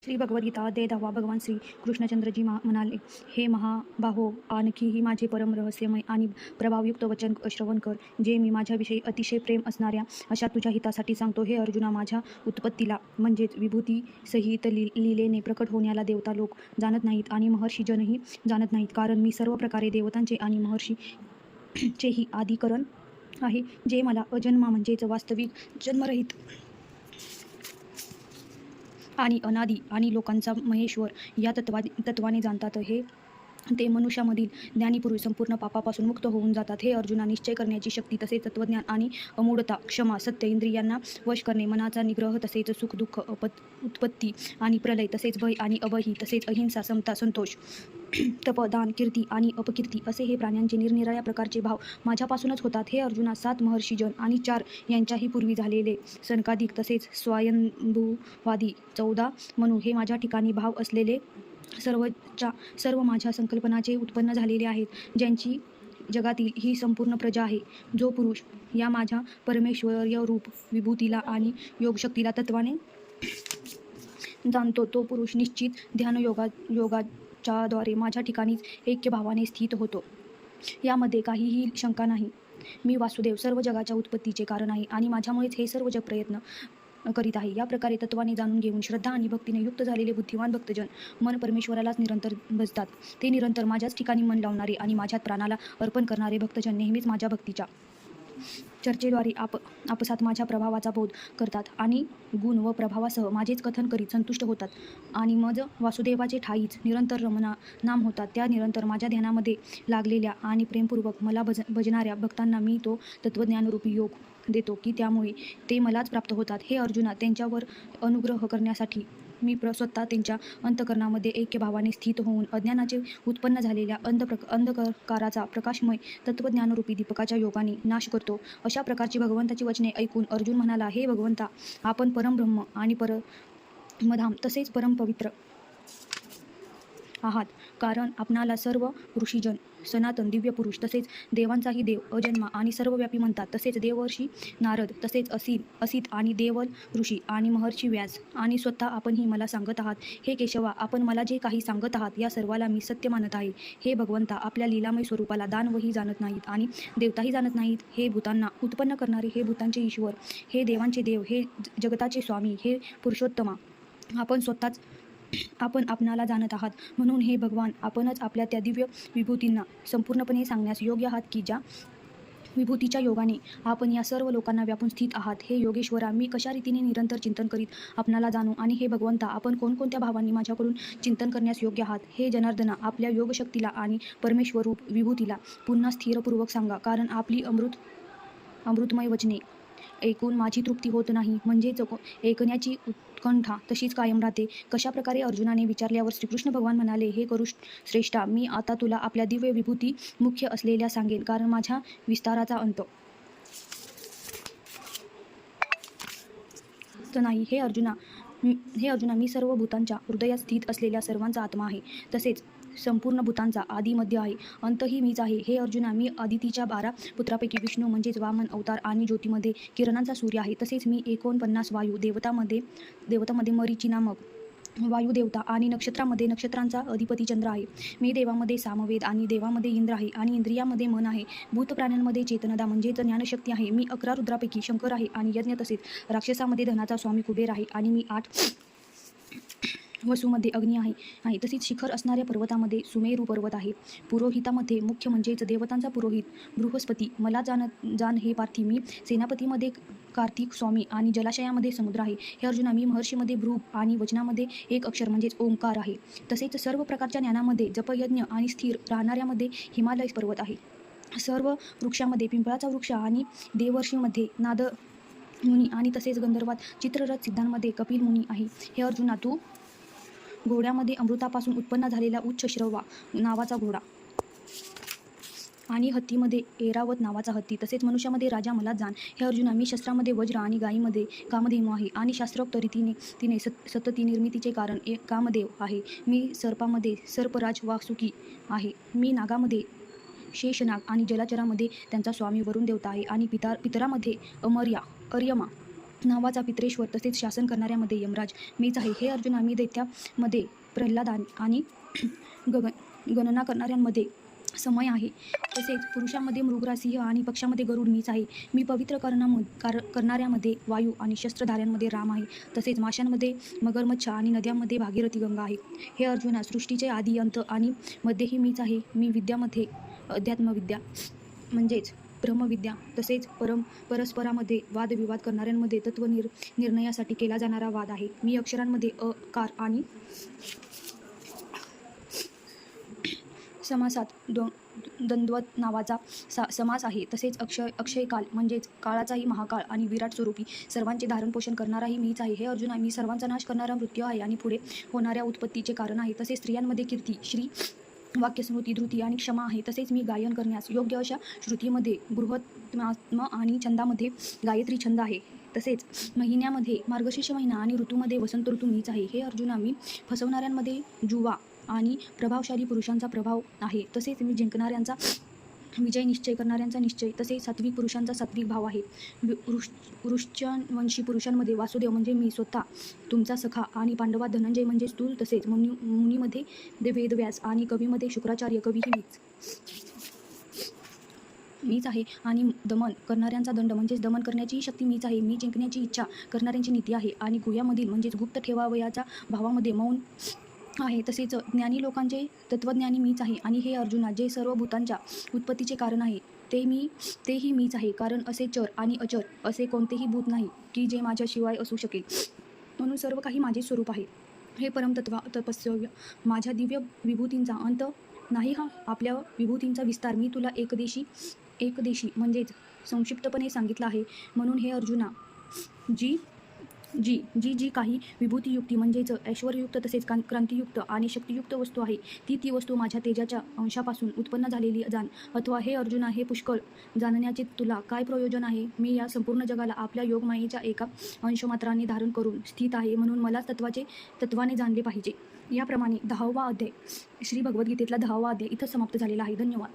श्री भगवद्गीता अध्याय 10 भगवान श्री कृष्णचंद्रजी म्हणाले, हे महाबाहो, आणखीही माझे परम रहस्यमय आणि प्रभावयुक्त वचन श्रवण कर, जे मी माझ्याविषयी अतिशय प्रेम असणाऱ्या अशा तुझ्या हितासाठी सांगतो. हे अर्जुना, माझ्या उत्पत्तीला म्हणजेच विभूतीसहित लीलेने प्रकट होण्याला देवता लोक जाणत नाहीत आणि महर्षीजनही जाणत नाहीत, कारण मी सर्व प्रकारे देवतांचे आणि महर्षीचेही आदिकरण आहे, जे मला अजन्मा म्हणजेच वास्तविक जन्मरहित आणि अनादी आणि लोकांचा महेश्वर या तत्वाने जाणतात. ते मनुष्यामधील ज्ञानीपुरुष संपूर्ण पापापासून मुक्त होऊन जातात. हे अर्जुना, निश्चय करण्याची शक्ती, तसेच तत्वज्ञान आणि अमूढता, क्षमा, सत्य, इंद्रियांना वश करणे, मनाचा निग्रह, तसेच सुख दुःख, उत्पत्ती आणि प्रलय, तसेच भय आणि अभय, तसेच अहिंसा, समता, संतोष, तप, दान, कीर्ती आणि अपकीर्ती असे हे प्राण्यांचे निरनिराळ्या प्रकारचे भाव माझ्यापासूनच होतात. हे अर्जुना, 7 महर्षीजन आणि 4 यांच्याही पूर्वी झालेले सनकादिक, तसेच स्वयंभूवादी 14 मनु हे माझ्या ठिकाणी भाव असलेले सर्व माझ्या संकल्पनाचे उत्पन्न झालेले आहेत, ज्यांची जगातील ही संपूर्ण प्रजा आहे. जो पुरुष या माझ्या परमेश्वरीय रूप विभूतीला आणि योगशक्तीला तत्वाने जाणतो, तो पुरुष निश्चित योगाच्याद्वारे माझ्या ठिकाणीच ऐक्यभावाने स्थित होतो. यामध्ये काहीही शंका नाही. मी वासुदेव सर्व जगाच्या उत्पत्तीचे कारण आहे आणि माझ्यामुळेच हे सर्व जग प्रयत्न करीत आहे. या प्रकारे तत्वाने जाणून घेऊन श्रद्धा आणि भक्तीने युक्त झालेले बुद्धिमान भक्तजन मन परमेश्वरालाच निरंतर भजतात. ते निरंतर माझ्याच ठिकाणी मन लावणारे आणि माझ्यात प्राणाला अर्पण करणारे भक्तजन नेहमीच माझ्या भक्तीच्या चर्चेद्वारे आपसात माझ्या प्रभावाचा बोध करतात आणि गुण व प्रभावासह माझेच कथन करीत संतुष्ट होतात आणि मज वासुदेवाचे ठाईच निरंतर रमणा नाम होतात. त्या निरंतर माझ्या ध्यानामध्ये लागलेल्या आणि प्रेमपूर्वक मला भजणाऱ्या भक्तांना मी तो तत्वज्ञानरूपी योग देतो की त्यामुळे ते मलाच प्राप्त होतात. हे अर्जुना, त्यांच्यावर अनुग्रह करण्यासाठी मी स्वतः त्यांच्या अंतःकरणामध्ये ऐक्यभावाने स्थित होऊन अज्ञानाचे उत्पन्न झालेल्या अंधकाराचा प्रकाशमय तत्वज्ञानरूपी दीपकाच्या योगाने नाश करतो. अशा प्रकारची भगवंताची वचने ऐकून अर्जुन म्हणाला, हे भगवंता, आपण परमब्रह्म आणि परमधाम तसेच परमपवित्र आहात, कारण आपणाला सर्व ऋषीजन, सनातन दिव्य पुरुष, तसेच देवांचाही देव, अजन्मा आणि सर्वव्यापी म्हणतात. तसेच देवर्षी नारद, तसेच असित आणि देवल ऋषी आणि महर्षी व्यास आणि स्वतः आपणही मला सांगत आहात. हे केशवा, आपण मला जे काही सांगत आहात या सर्वाला मी सत्य मानत आहे. हे भगवंता, आपल्या लीलामय स्वरूपाला दानवही जाणत नाहीत आणि देवताही जाणत नाहीत. हे भूतांना उत्पन्न करणारे, हे भूतांचे ईश्वर, हे देवांचे देव, हे जगताचे स्वामी, हे पुरुषोत्तमा, आपण आपणाला जाणत आहात. म्हणून हे भगवान, आपणच आपल्या त्या दिव्य विभूतींना संपूर्णपणे सांगण्यास योग्य आहात की ज्या विभूतीच्या योगाने आपण या सर्व लोकांना व्यापून स्थित आहात. हे योगेश्वरा, मी कशा रीतीने निरंतर चिंतन करीत आपणाला जाणू, आणि हे भगवंता, आपण कोणकोणत्या भावांनी माझ्याकडून चिंतन करण्यास योग्य आहात. हे जनार्दना, आपल्या योगशक्तीला आणि परमेश्वरूप विभूतीला पुन्हा स्थिरपूर्वक सांगा, कारण आपली अमृतमय वचने ऐकून माझी तृप्ती होत नाही, म्हणजेच ऐकण्याची उत्कंठा तशीच कायम राहते. कशा प्रकारे अर्जुनाने विचारल्यावर श्रीकृष्ण भगवान म्हणाले, हे श्रेष्ठा, मी आता तुला आपल्या दिव्य विभूती मुख्य असलेल्या सांगेन, कारण माझ्या विस्ताराचा अंत नाही. हे अर्जुना, मी सर्व भूतांच्या हृदयात स्थित असलेल्या सर्वांचा आत्मा आहे, तसेच संपूर्ण भूतांचा आदी मध्य आहे, अंतही मीच आहे. हे अर्जुना, मी आदितीच्या 12 पुत्रापैकी विष्णू म्हणजेच वामन अवतार आणि ज्योतीमध्ये किरणांचा सूर्य आहे. तसेच मी 49 वायू देवतामध्ये मरीची नामक वायुदेवता आणि नक्षत्रामध्ये नक्षत्रांचा अधिपती चंद्र आहे. मी देवामध्ये सामवेद आणि देवामध्ये इंद्र आहे आणि इंद्रियामध्ये मन आहे. भूत प्राण्यांमध्ये चेतनदा म्हणजेच ज्ञानशक्ती आहे. मी 11 रुद्रापैकी शंकर आहे आणि यज्ञ, तसेच राक्षसामध्ये धनाचा स्वामी कुबेर आहे आणि मी 8 वसूमध्ये अग्नी आहे. तसेच शिखर असणाऱ्या पर्वतामध्ये सुमेरू पर्वत आहे. पुरोहितामध्ये मुख्य म्हणजेच देवतांचा पुरोहित बृहस्पती मला जाण हे पार्थी. मी सेनापतीमध्ये कार्तिक स्वामी आणि जलाशयामध्ये समुद्र आहे. हे अर्जुना, मी महर्षीमध्ये भृगु आणि वचनामध्ये एक अक्षर म्हणजेच ओंकार आहे. तसेच सर्व प्रकारच्या ज्ञानामध्ये जपयज्ञ आणि स्थिर राहणाऱ्यामध्ये हिमालय पर्वत आहे. सर्व वृक्षामध्ये पिंपळाचा वृक्ष आणि देवर्षीमध्ये नाद मुनी आणि तसेच गंधर्वात चित्ररथ सिद्धांमध्ये कपिल मुनी आहे. हे अर्जुना, तू घोड्यामध्ये अमृतापासून उत्पन्न झालेला उच्च श्रवा नावाचा घोडा आणि हत्तीमध्ये ऐरावत नावाचा हत्ती, तसेच मनुष्यामध्ये राजा मला जाण. हे अर्जुना, मी शस्त्रामध्ये वज्र आणि गायीमध्ये कामधेनू आहे आणि शास्त्रोक्त रीतीने सतती निर्मितीचे कारण कामदेव आहे. मी सर्पामध्ये सर्पराज वासुकी आहे. मी नागामध्ये शेषनाग आणि जलचरामध्ये त्यांचा स्वामी वरुण देवता आहे आणि पितरामध्ये अर्यमा नावाचा पित्रेश्वर तसेच शासन करणाऱ्यामध्ये यमराज मीच आहे. हे अर्जुना, मी दैत्यामध्ये प्रल्हाद आणि गणना करणाऱ्यांमध्ये समय आहे. तसेच पुरुषांमध्ये मृगराज सिंह आणि पक्षामध्ये गरुड मीच आहे. मी पवित्र करणाऱ्यामध्ये वायू आणि शस्त्रधाऱ्यांमध्ये राम आहे. तसेच माशांमध्ये मगरमच्छ आणि नद्यांमध्ये भागीरथी गंगा आहे. हे अर्जुना, सृष्टीचे आदी अंत आणि मध्येही मीच आहे. मी विद्यामध्ये अध्यात्मविद्या म्हणजेच ब्रह्मविद्या तसेच परस्परामध्ये वादविवाद करणाऱ्यांमध्ये निर्णयासाठी केला जाणारा वाद आहे. मी अक्षरांमध्ये अकार आणि समासात द्वंद्वत नावाचा समास आहे. तसेच अक्षयकाल म्हणजेच काळाचाही महाकाळ आणि विराट स्वरूपी सर्वांचे धारणपोषण करणाराही मीच आहे. हे अर्जुना, मी सर्वांचा नाश करणारा मृत्यू आहे आणि पुढे होणाऱ्या उत्पत्तीचे कारण आहे. तसेच स्त्रियांमध्ये कीर्ती, श्री, वाक्य, स्मृती, धृती आणि क्षमा आहे. तसेच मी गायन करण्यास योग्य अशा श्रुतीमध्ये बृहत्त्म आणि छंदामध्ये गायत्री छंद आहे. तसेच महिन्यामध्ये मार्गशीर्ष महिना आणि ऋतूमध्ये वसंत ऋतू मीच आहे. हे अर्जुना, मी फसवणाऱ्यांमध्ये जुवा आणि प्रभावशाली पुरुषांचा प्रभाव आहे. तसेच मी जिंकणाऱ्यांचा विजय, निश्चय करणाऱ्यांचा निश्चय, तसेच सात्विक पुरुषांचा सात्विक भाव आहे. वृश्चवंशी पुरुषांमध्ये वासुदेव म्हणजे मी स्वतः तुमचा सखा आणि पांडवात धनंजय म्हणजे स्थूल, तसेच मुनीमध्ये वेदव्यास आणि कवीमध्ये शुक्राचार्य कवीही मीच आहे. आणि दमन करणाऱ्यांचा दंड म्हणजेच दमन करण्याचीही शक्ती मीच आहे. मी जिंकण्याची इच्छा करणाऱ्यांची नीती आहे आणि गुह्यामधील म्हणजेच गुप्त ठेवावयाच्या भावामध्ये मौन आहे. तसेच ज्ञानी लोकांचे तत्त्वज्ञानी मीच आहे. आणि हे अर्जुना, जे सर्व भूतांच्या उत्पत्तीचे कारण आहे तेही मीच आहे. कारण असे चर आणि अचर असे कोणतेही भूत नाही की जे माझ्याशिवाय असू शकेल, म्हणून सर्व काही माझे स्वरूप आहे. हे तपस्वी, माझ्या दिव्य विभूतींचा अंत नाही हा आपल्या विभूतींचा विस्तार मी तुला एकदेशी म्हणजेच संक्षिप्तपणे सांगितला आहे. म्हणून हे अर्जुना, जी काही विभूतीयुक्ती म्हणजेच ऐश्वर्ययुक्त तसेच क्रांतियुक्त आणि शक्तियुक्त वस्तू आहे ती वस्तू माझ्या तेजाच्या अंशापासून उत्पन्न झालेली जाण. अथवा हे अर्जुना, हे पुष्कळ जाणण्याचे तुला काय प्रयोजन आहे? मी या संपूर्ण जगाला आपल्या योगमायेच्या एका अंशमात्राने धारण करून स्थित आहे, म्हणून मला तत्वाने जाणले पाहिजे. याप्रमाणे 10वा अध्याय श्री भगवद्गीतेतला 10वा अध्याय इथं समाप्त झालेला आहे. धन्यवाद.